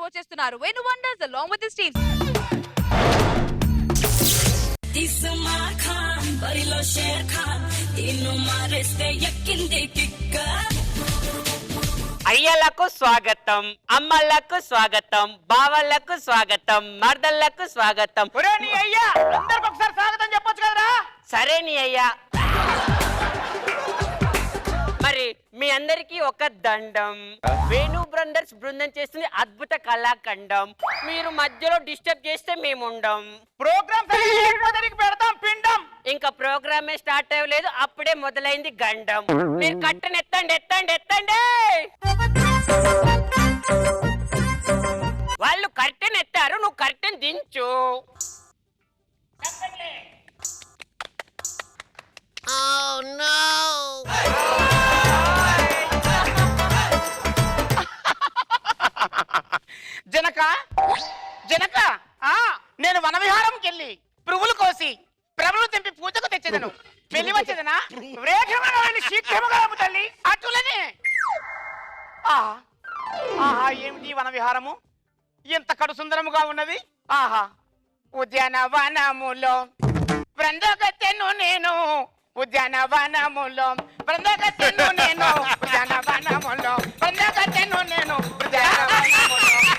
వచ్చేస్తున్నారు Venu wonders along with his team. అయ్యలకు స్వాగతం, అమ్మలకు స్వాగతం, బావలకు స్వాగతం, మర్దళ్లకు స్వాగతం. అయ్యా అందరికి ఒకసారి స్వాగతం చెప్పొచ్చు కదరా. సరే నీ అయ్యా. మరి మీ అందరికి ఒక దండం. వేణు బ్రదర్స్ బృందం చేస్తుంది అద్భుత కళాఖండం. మీరు మధ్యలో డిస్టర్బ్ చేస్తే మేము ఉండం. ప్రోగ్రామ్ పెడతాం పిండం. ఇంకా ప్రోగ్రామే స్టార్ట్ అవ్వలేదు, అప్పుడే మొదలైంది గండం. మీరు కట్టెను ఎత్తండి ఎత్తండి ఎత్తండి. వాళ్ళు కర్టెన్ ఎత్తారు, నువ్వు కర్టెన్ దించు. జనక జనక నేను వనవిహారంకి వెళ్ళి పురుగులు కోసి ప్రభులు తెంపి పూజకు తెచ్చేదను. పెళ్లి వచ్చేదనా శీఘ్రముగా తల్లి అటులనే. ఆహా ఏమిటి వనవిహారము ఎంత కడు సుందరముగా ఉన్నది. ఆహా ఉద్యానవనములో బృందగత్తెను నేను, ఉద్యానవనములో బృందగత్తెను నేను, ఉద్యానవనములో బృందగత్తెను నేను,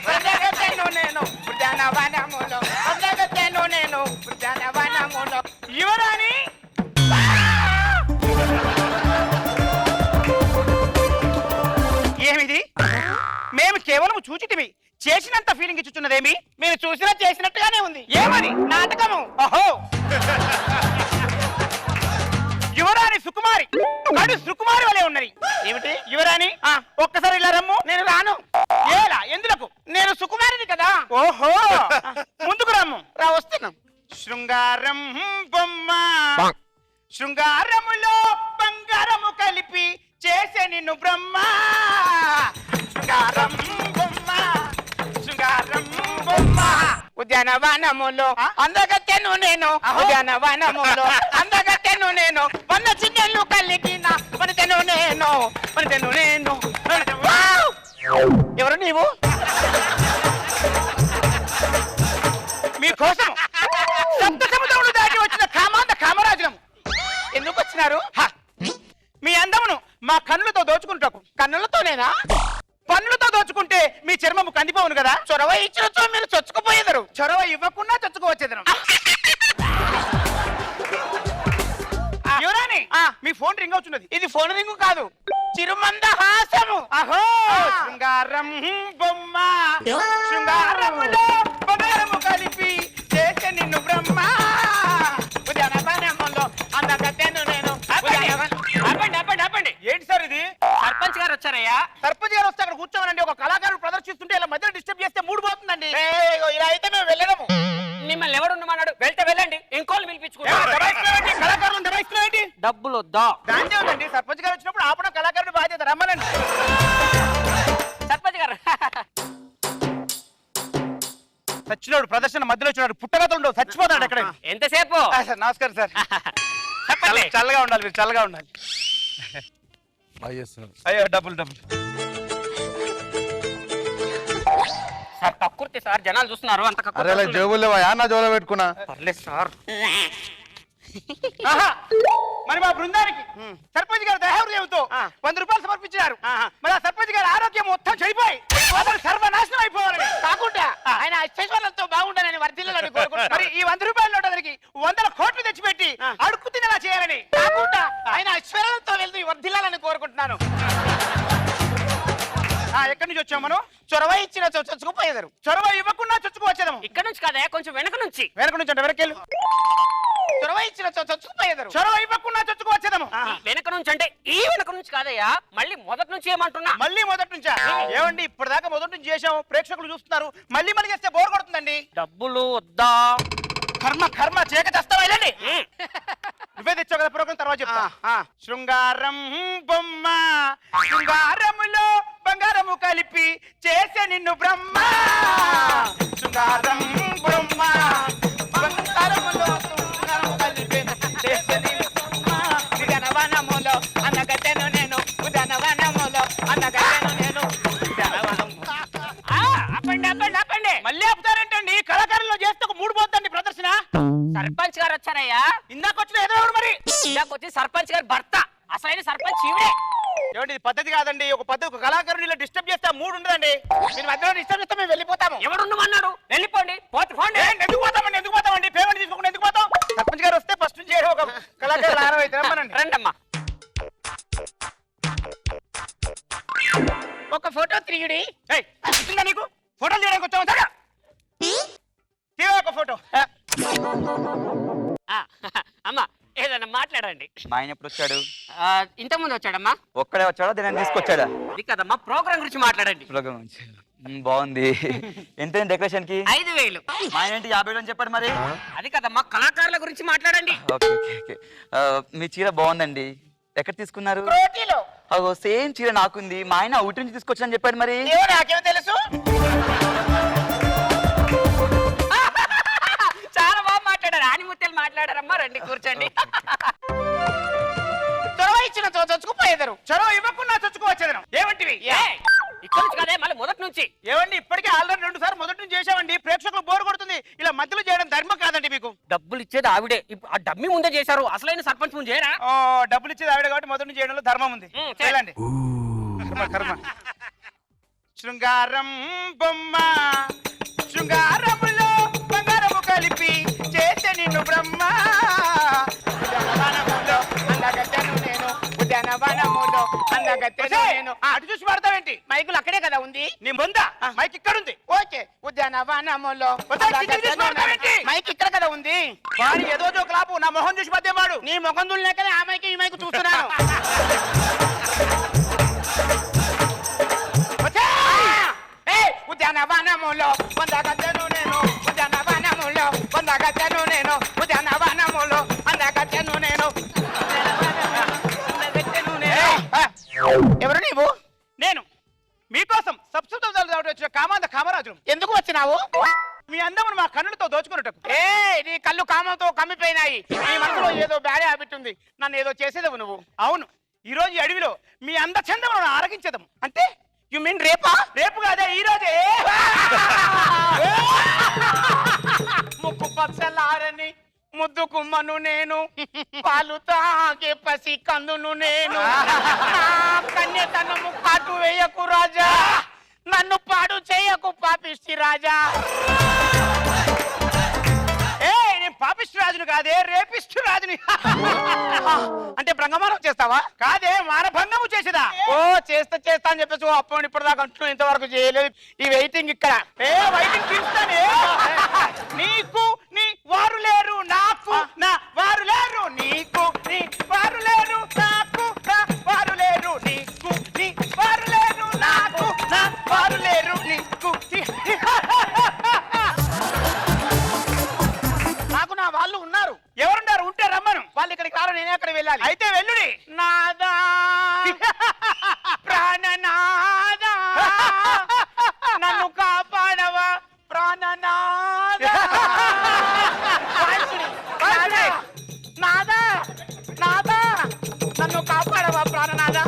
బృందగత్తెను నేను, ఉద్యానవనములో బృందగత్తెను నేను, ఉద్యానవనములో. యువరాణి ఏమిది? మేము కేవలం చూచిటివి, చేసినంత ఫీలింగ్ ఇచ్చుచున్నదేమి? మీరు చూసినా చేసినట్టుగానే ఉంది. ఏమని నాటకము? ఓహో యువరాణి సుకుమారి కడు సుకుమారి వలె ఉన్నది. ఏమిటి యువరాణి? ఒక్కసారి ఇలా రమ్ము. నేను రాను. ఏలా ఎందులకు? నేను సుకుమారిని కదా. ఓహో ముందుకు రమ్ము. రా వస్తున్నాం. శృంగారం బొమ్మ, శృంగారములో బంగారము కలిపి చేసే నిన్ను బ్రహ్మ. శృంగారం బొమ్మ, శృంగారం బొమ్మ. ఉద్యానవనములో అందగత్తెను నేను, ఉద్యానవనములో అందగత్తెను నేను, వన్న చిన్నెళ్ళు కలిగిన వనితను నేను, వనితను నేను. ఎవరు నీవు? మీకోసం సప్త సముద్రములు దాటి వచ్చిన కామాంత కామరాజులము. ఎందుకు వచ్చినారు? మీ అందమును మా కన్నులతో దోచుకుంటాకు. కన్నులతోనేనా? పన్నులతో దోచుకుంటే మీ చర్మము కందిపోవును కదా. చొరవ ఇచ్చినచో మీరు చొచ్చుకుపోయేదరు, చొరవ ఇవ్వకుండా చొచ్చుకోవచ్చేదరు. యువరాణి మీ ఫోన్ రింగ్ అవుతున్నది. ఇది ఫోన్ రింగు కాదు, చిరుమంద హాసము. అహో శృంగారం బొమ్మ, శృంగారములో బంగారము కలిపి చేసే నిన్ను బ్రహ్మ. ఉద్యానవనములో అందగత్తెను నేను. ఆపండి ఆపండి ఆపండి. ఏంటి సార్ ఇది? సర్పంచ్ గారు వచ్చారయ్యా. సర్పంచ్ గారు వస్తే అక్కడ కూర్చోమనండి. ఒక కళాకారుడు ప్రదర్శిస్తుంటే ఇలా మధ్యలో డిస్టర్బ్ చేస్తే మూడు పోతుందండి. ఇలా అయితే మేము వెళ్ళడము. మిమ్మల్ని ఎవడు ఉండమన్నాడు? వెళ్తే వెళ్ళండి, ఇంకోళ్ళు పిలిపించుకుంటాం. కళాకారులను దబాయిస్తున్నాయండి. డబ్బులు వద్దా? దాంతే ఉందండి. సర్పంచ్ గారు వచ్చినప్పుడు ఆపడం కళాకారుడు బాధ్యత. రమ్మనండి. సర్పంచ్ గారు సచ్చినోడు ప్రదర్శన మధ్యలో వచ్చినాడు. పుట్టగత ఉండవు, చచ్చిపోతాడు ఎక్కడ. ఎంతసేపు? సార్ నమస్కారం సార్. చెప్పండి. చల్లగా ఉండాలి, మీరు చల్లగా ఉండాలి. అయ్యో డబ్బులు డబ్బులు సార్ కక్కుర్తి సార్, జనాలు చూస్తున్నారు. అంత జోబుల్లో నా జోలో పెట్టుకున్నా. పర్లేదు సార్. మరి మా బృందానికి సర్పంచ్ గారు దయాహృదయంతో 100 రూపాయలు సమర్పించారు. మరి ఆ సర్పంచ్ గారి ఆరోగ్యం మొత్తం చెడిపోయి సర్వనాశనం అయిపోవాలని కాకుండా ఆయన ఐశ్వర్యంతో బాగుండాలని వర్ధిల్లాలని కోరుకుంటున్నారు. మరి ఈ 100 రూపాయల నోటు అతనికి 100 కోట్లు తెచ్చిపెట్టి అడుక్కు తినేలా చేయాలని కాకుండా ఆయన ఐశ్వర్యంతో వెళ్తూ వర్ధిల్లాలని కోరుకుంటున్నాను. ఎక్కడి నుంచి వచ్చాము మనం? చొరవ ఇచ్చిన చొచ్చుకుపోయేదారు, చొరవ ఇవ్వకుండా చొచ్చుకువచ్చేదాము. ఇక్కడ నుంచి కాదా, కొంచెం వెనక నుంచి. వెనక నుంచి అంటే వెనకెళ్ళు. చొరవ ఇచ్చిన చొచ్చుకుపోయేదారు, చొరవ ఇవ్వకుండా చొచ్చుకువచ్చేదాము. వెనక నుంచి అంటే ఈ వెనక నుంచి కాదయ్యా, మళ్ళీ మొదటి నుంచి ఏమంటున్నా? మళ్ళీ మొదటి నుంచా? ఏమండి ఇప్పటిదాకా మొదటి నుంచి చేసాము, ప్రేక్షకులు చూస్తున్నారు. మళ్ళీ మళ్ళీ చేస్తే బోర్ కొడుతుందండి. డబ్బులు వద్దా? కర్మ కర్మ చేయక చేస్తావా? వెళ్ళండి. నువ్వే తెచ్చావు కదా ప్రోగ్రాం, తర్వాత చెప్తా. శృంగారం బొమ్మ, శృంగారములో బంగారము కలిపి చేసే నిన్ను బ్రహ్మ. శృంగారం బొమ్మ, బంగారములో బంగారము కలిపి చేసే నిన్ను బ్రహ్మ. ఉద్యానవనములో అందగత్తెను నేను, ఉద్యానవనములో అందగత్తెను నేను, ఉద్యానవనము. అప్పండి సర్పంచ్ గారు వచ్చారయ్యా. ఇందాక వచ్చిన ఎదురు మరి ఇందాక వచ్చి సర్పంచ్ గారు భర్త, అసలైన సర్పంచ్ ఈవిడే. ఏమండి ఇది పద్ధతి కాదండి. ఒక పద్ధతి, ఒక కళాకారుని ఇలా డిస్టర్బ్ చేస్తే మూడు ఉండదండి. మీరు మధ్యలో డిస్టర్బ్ చేస్తే మేము వెళ్ళిపోతాము. ఎవడున్నామన్నాడు? వెళ్ళిపోండి, పోండి. ఎందుకు పోతామండి పేమెంట్ తీసుకోకుండా ఎందుకు పోతాం? సర్పంచ్ గారు వస్తే ఫస్ట్ నుంచి ఒక కళాకారులు ఆనవాయితీ రమ్మనండి. రండమ్మా. ఒక ఫోటో తిరిగిడి. నీకు ఫోటోలు తీయడానికి వచ్చాము సరే ఒక ఫోటో. అమ్మా ఏదన్నా మాట్లాడండి. మా ఆయన ఎప్పుడు వచ్చాడు? ఇంతకుముందు వచ్చాడమ్మా. ఒక్కడే వచ్చాడా, దీన్ని తీసుకొచ్చాడా? అది కదమ్మా, ప్రోగ్రామ్ గురించి మాట్లాడండి. ప్రోగ్రామ్ బాగుంది. ఎంత డెకరేషన్ కి? 5,000. మా ఆయన ఏంటి 50 అని చెప్పాడు మరి. అది కదమ్మా, కళాకారుల గురించి మాట్లాడండి. Okay okay okay. మీ చీర బాగుందండి. ఎక్కడ తీసుకున్నారు? రోటీలో. సేమ్ చీర నాకుంది. మా ఆయన ఊటి నుంచి తీసుకొచ్చానని చెప్పాడు మరి. నాకేమో తెలుసు. చాలా బాగా మాట్లాడారు. ఆనిముత్యాలు మాట్లాడారమ్మా. రండి కూర్చోండి. చొరవ ఇచ్చిన చొచ్చుకుపోయేదారు. చొరవ ఇవ్వకుండా చొచ్చుకోవచ్చేదను. ఏమంటివి? ఇక్కడ నుంచి కదే, మళ్ళీ మొదటి నుంచి. ఏమండి ఇప్పటికే ఆల్రెడీ 2 సార్లు మొదటి నుంచి చేసామండి. ప్రేక్షకులు బోరు కొడుతుంది. ఇలా మధ్యలో చేయడం ధర్మం కాదండి మీకు. డబ్బులు ఇచ్చేది ఆవిడే. ఆ డబ్బి ముందే చేశారు. అసలైన సర్పంచ్ ముందు చేయరా? డబ్బులు ఇచ్చేది ఆవిడ కాబట్టి మొదటి నుంచి చేయడంలో ధర్మం ఉంది. చేయాలండి. శృంగారం బొమ్మ శృంగారములో బంగారము కలిపి చేసే నిన్ను బ్రహ్మ. అటు చూసి పడతావేంటి? మైకులు అక్కడే కదా ఉంది. నీ ముందా మైక్ ఇక్కడ ఉంది. ఓకే. ఉద్యానవనములో మైక్ ఇక్కడ కదా ఉంది. వాడు ఏదో క్లాపు నా మొహం చూసి పద్యం వాడు. నీ మొహం చూడలేకనే ఆ మైక్ ఈ మైక్ చూస్తున్నాను. ఉద్యానవనములో పొందగచ్చను నేను. ఉద్యానవనములో పొందగచ్చను నేను. ఉద్యానవనములో అందగచ్చను నేను. ఎవరు నీవు? నేను మీకోసం సబ్సిడీ వచ్చిన కామాంధ కామరాజు. ఎందుకు వచ్చినావు? మీ అందమును మా కన్నులతో దోచుకున్నట్టు. నీ కళ్ళు కామంతో కమ్మిపోయినాయి. నీ మనసులో ఏదో బ్యాడ్ హ్యాబిట్ ఉంది. నన్ను ఏదో చేసేదవు నువ్వు. అవును, ఈ రోజు ఈ అడవిలో మీ అందచందమును ఆరగించదము. అంటే యు మీన్ రేపా? రేపు కాదే, ఈ రోజే. ముక్కు పచ్చలారని ముద్దు కుమ్మను నేను. పాలు తాగే పసి కందును నేను. కన్యతనము కాటు వేయకు రాజా. నన్ను పాడు చేయకు పాపిష్టి రాజా. నేను పాపిష్టి రాజును కాదే, రేపిష్టి రాజుని. అంటే భంగమానం చేస్తావా? కాదే, మానభంగము చేసేదా. చేస్తా అని చెప్పేసి అప్పుడు ఇప్పుడు దాకా అంటున్నావు. ఇంతవరకు చేయలేదు. ఈ వెయిటింగ్ ఇక్కడ. వెయిటింగ్ తీస్తానే. నీకు నీ వారు లేరు, నాకు నా వారు లేరు. నీకు నీ వారు లేరు, నాకు నా వారు లేరు. నీకు నీ వారు లేరు, నాకు నా వారు లేరు. నీకు నాకు నా వాళ్ళు ఉన్నారు. ఎవరున్నారు? ఉంటే రమ్మను. వాళ్ళు ఇక్కడికి రారు, నేనే అక్కడ వెళ్ళాలి. అయితే వెళ్ళుడి. నాదా ప్రాణనాదా నన్ను కాపాడవా ప్రాణనాదా. నాదా నాదా నన్ను కాపాడవా ప్రాణనాదా.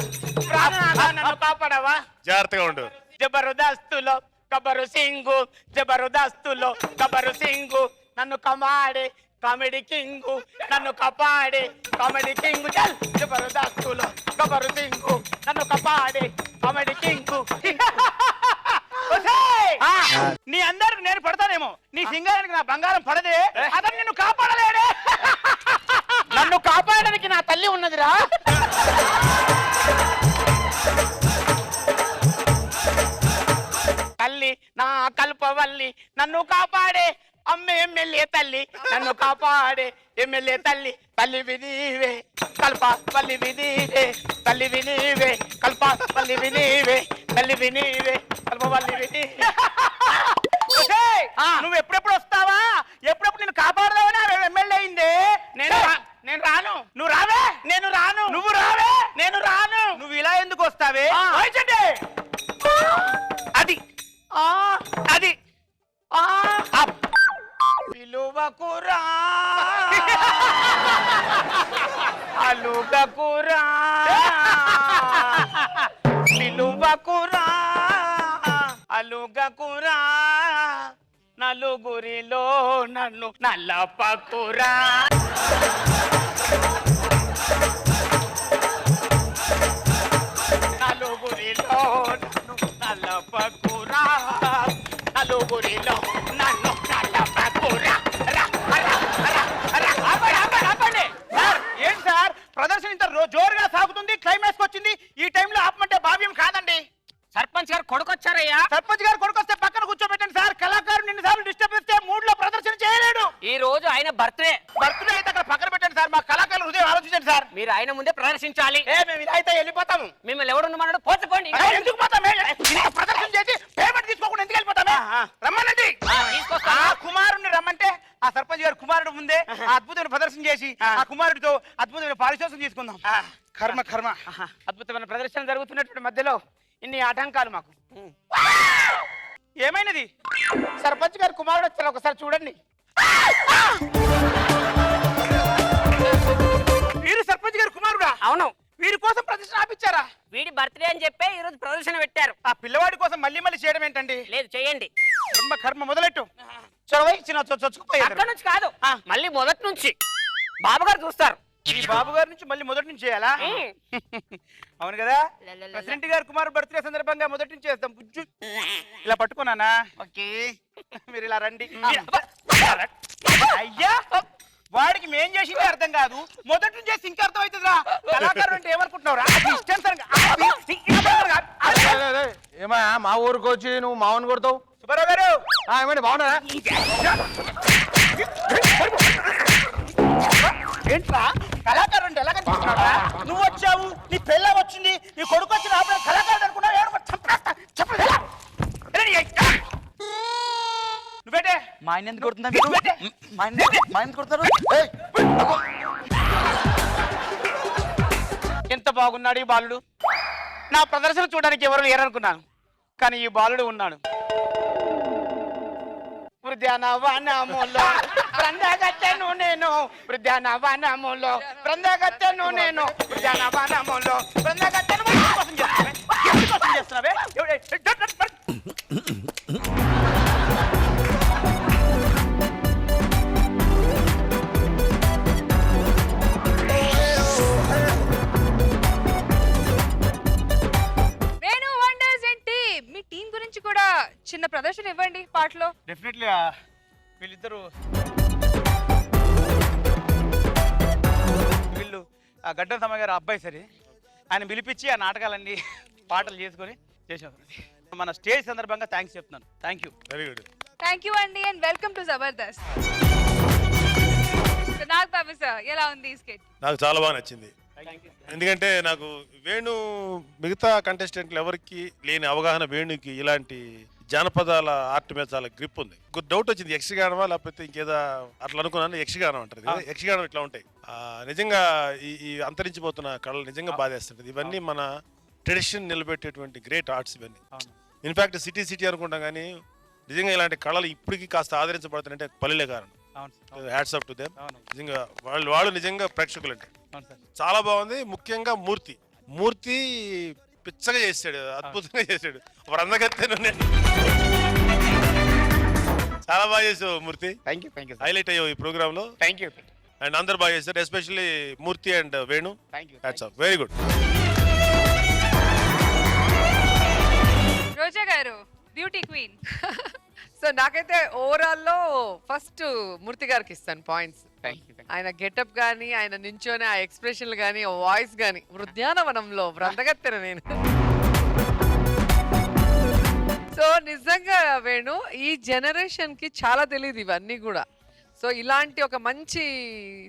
ప్రాణనాదా నన్ను కాపాడవా. జాగ్రత్తగా ఉండు. జబర్దస్తులో కబరు సింగు. జబర్దస్తులో కబరు సింగు. నన్ను కమాడే కామెడీ కింగు. నన్ను కపాడే కామెడీ కింగు. చల్ జబర్దస్తులో కబరు సింగు. నన్ను కపాడే కామెడీ కింగు. నీ అందరికి నేను పడతానేమో. నీ సింగారానికి నా బంగారం పడదే. అతను నిన్ను కాపాడలేడే. నన్ను కాపాడడానికి నా తల్లి ఉన్నదిరా. తల్లి నా కల్పవల్లి నన్ను కాపాడే అమ్మ ఎమ్మెల్యే తల్లి. నన్ను కాపాడే ఎమ్మెల్యే తల్లి. తల్లి వినీవే కల్ప పల్లి వినీవే. తల్లి వినీవే కల్ప పల్లి వినీవే. తల్లి వినీవే కల్ప పల్లి వినీవే. నువ్వు ఎప్పుడెప్పుడు వస్తావా? ఎప్పుడెప్పుడు నేను కాపాడదావని ఎమ్మెల్యే అయిందే. నేను రాను. నువ్వు రావే. నేను రాను. నువ్వు రావే. నేను రాను. నువ్వు ఇలా ఎందుకు వస్తావే? అది అది పిలువకురా అలుగకురా. పిలువకురా అలుగకురా. నలుగురిలో నన్ను నల్లపకురా. నలుగురిలో నన్ను నల్లపకురా, నలుగురిలో నన్ను నల్లపకురా. ఆపండి సార్. ఏంటి సార్ ప్రదర్శన ఇంత జోరుగా సాగుతుంది, క్లైమాక్స్ వచ్చింది, ఈ టైంలో ఆపమంటే భావ్యం కాదండి. సర్పంచ్ గారు కొడుకొచ్చారయ్యా. సర్పంచ్ గారు కొడుకొస్తే పక్కన కూర్చోబెట్టండి సార్. కళాకారుడు నిన్నసార్లు డిస్టర్బ్ చేస్తే మూడ్ లో ప్రదర్శన చేయలేడు. ఈ రోజు ఆయన బర్త్డే. బర్త్డే అయితే అక్కడ పక్కన పెట్టండి సార్. మా కళాకారులు హృదయం ఆలోచించండి సార్. మీరు ఆయన ముందే ప్రదర్శించాలి. మేము ఇలా అయితే వెళ్ళిపోతాము. మిమ్మల్ని ఎవడున్నామన్నాడు పోకపోండి. ఎందుకు పోతామే? ఇంత ప్రదర్శన చేసి పేమెంట్ తీసుకోకుండా ఎందుకు వెళ్ళిపోతామే? రమ్మనండి. తీసుకొస్తాను. ఆ కుమారుడిని రమ్మంటే ఆ సర్పంచ్ గారు కుమారుడు ముందే ఆ అద్భుతమైన ప్రదర్శన చేసి ఆ కుమారుడితో అద్భుతమైన పారితోషికం తీసుకుందాం. కర్మ కర్మ. అద్భుతమైన ప్రదర్శన జరుగుతున్నటువంటి మధ్యలో ఇన్ని ఆటంకాలు మాకు. ఏమైనది? సర్పంచ్ గారు కుమారుడు వచ్చారు, ఒకసారి చూడండి. వీరు సర్పంచ్ గారు కుమారుడా? అవును. వీరి కోసం ప్రదర్శన ఆపించారా? వీడి బర్త్డే అని చెప్పి ఈ రోజు ప్రదర్శన పెట్టారు. ఆ పిల్లవాడి కోసం మళ్ళీ మళ్ళీ చేయడం ఏంటండి? లేదు చేయండి. కర్మ కర్మ మొదలెట్టు. చొరవై చిన్న చొచ్చుకుపోయారు. అక్కడ నుంచి కాదు, మళ్ళీ మొదటి నుంచి బాబు గారు చూస్తారు. ఈ బాబు గారి నుంచి మళ్ళీ మొదటి నుంచి చేయాలా? అవును కదా. ప్రెసిడెంట్ గారు కుమారు బర్త్డే సందర్భంగా మొదటి నుంచి చేస్తాం. బుజ్జు ఇలా పట్టుకున్నానా? ఓకే, మీరు ఇలా రండి. అయ్యా, వాడికి మేం చేసింది అర్థం కాదు, మొదటి నుంచి చేసి ఇంకా అర్థం అవుతుందిరా. కళాకారుడు అంటే ఏమనుకుంటున్నావురా? ఏమయ్యా మా ఊరికి వచ్చి నువ్వు మామూలు కొడతావు? సుబ్బారావు గారు ఏమండి బాగున్నారా? ఏంట్రా కళాకారుడు అంటే ఎలా కనిపిస్తున్నావురా? నువ్వు వచ్చావు, నీ పెళ్ళ వచ్చింది, నీ కొడుకు వచ్చిన అప్పుడు కళాకారుడు అనుకున్నావు. నువ్వేటే మా ఆయన ఎందుకు కొడుతుందా మీరు? మా ఆయన ఎందుకు కొడతారు? ఎంత బాగున్నాడు ఈ బాలుడు. నా ప్రదర్శన చూడడానికి ఎవరు లేరనుకున్నాను, కానీ ఈ బాలుడు ఉన్నాడు. ఉద్యానవనములో బృందగత్తెను నేను, ఉద్యానవనములో బృందగత్తెను నేను, ఉద్యానవనములో బృందగత్తెను కోసం చేస్తున్నావే? వేణు వండర్స్ ఏంటి మీ టీం గురించి కూడా చిన్న ప్రదర్శన ఇవ్వండి పాటలో. డెఫినెట్లీ వీళ్ళిద్దరు వీళ్ళు ఆ గడ్డం సమ్మ గారు అబ్బాయి సరే ఆయన పిలిపించి ఆ నాటకాలన్నీ పాటలు చేసుకొని చేసాం. మన స్టేజ్ సందర్భంగా థ్యాంక్స్ చెప్తున్నాను. Thank you. Very good. Thank you అండి and welcome to Jabardasth. Naga Babu sir ఎలా ఉంది ఈ స్కెచ్? నాకు చాలా బాగా నచ్చింది. ఎందుకంటే నాకు వేణు మిగతా కంటెస్టెంట్లు ఎవరికి లేని అవగాహన వేణుకి ఇలాంటి జానపదాల ఆర్ట్ మీద చాలా గ్రిప్ ఉంది. డౌట్ వచ్చింది, యక్షగానమా లేకపోతే ఇంకేదా అట్లా అనుకున్నాను. యక్షగానం అంటారు కదా, యక్షగానం ఇట్లా ఉంటాయి. నిజంగా ఈ అంతరించిపోతున్న కళలు నిజంగా బాధేస్తుంటది. ఇవన్నీ మన ట్రెడిషన్ నిలబెట్టేటువంటి గ్రేట్ ఆర్ట్స్ ఇవన్నీ. ఇన్ఫాక్ట్ సిటీ అనుకుంటాం కానీ నిజంగా ఇలాంటి కళలు ఇప్పటికీ కాస్త ఆదరించబడుతున్నాయంటే పల్లెలే కారణం. Hats off to them. నిజంగా వాళ్ళు నిజంగా ప్రేక్షకులు అంటే చాలా బాగుంది. ముఖ్యంగా మూర్తి పిచ్చగా చేశాడు, అద్భుతంగా చేశాడు. బ్రహ్మగత్తెను చాలా బాగా చేసావు మూర్తి. Thank you. హైలైట్ అయ్యావు ఈ ప్రోగ్రామ్ లో. Thank you. అండ్ అందరు బాగా చేశారు, especially Murthy and Venu. Thank you. Hats off. Very good. Roja గారు బ్యూటీ క్వీన్. సో నాకైతే ఓవరాల్ లో ఫస్ట్ మూర్తి గారికి ఇస్తాను పాయింట్స్. ఆయన గెటప్ గానీ, ఆయన నించోనే ఆ ఎక్స్ప్రెషన్లు గానీ, వాయిస్ గానీ, ఉద్యానవనంలో బ్రతగత్తెను నేను. సో నిజంగా వేణు ఈ జనరేషన్ కి చాలా తెలియదు ఇవన్నీ కూడా. సో ఇలాంటి ఒక మంచి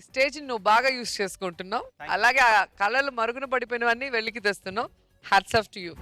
స్టేజ్ నువ్వు బాగా యూస్ చేసుకుంటున్నావు. అలాగే ఆ కళలు మరుగున పడిపోయినవన్నీ వెలికి తెస్తున్నావు. Hats off to you.